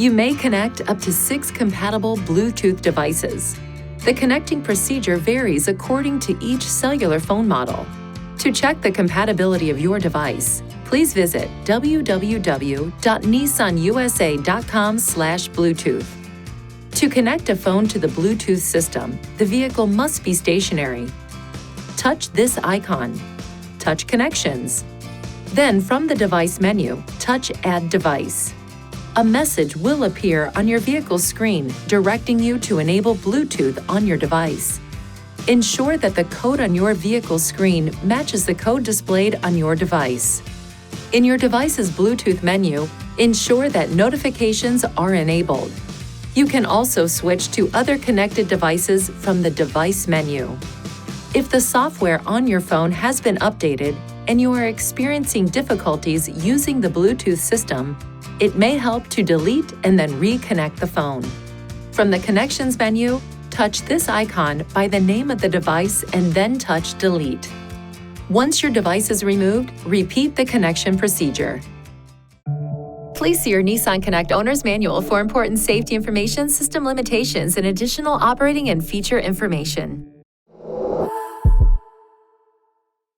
You may connect up to 6 compatible Bluetooth devices. The connecting procedure varies according to each cellular phone model. To check the compatibility of your device, please visit www.nissanusa.com/Bluetooth. To connect a phone to the Bluetooth system, the vehicle must be stationary. Touch this icon. Touch Connections. Then, from the Device menu, touch Add Device. A message will appear on your vehicle's screen directing you to enable Bluetooth on your device. Ensure that the code on your vehicle's screen matches the code displayed on your device. In your device's Bluetooth menu, ensure that notifications are enabled. You can also switch to other connected devices from the Device menu. If the software on your phone has been updated and you are experiencing difficulties using the Bluetooth system, it may help to delete and then reconnect the phone. From the Connections menu, touch this icon by the name of the device and then touch Delete. Once your device is removed, repeat the connection procedure. Please see your Nissan Connect Owner's Manual for important safety information, system limitations, and additional operating and feature information.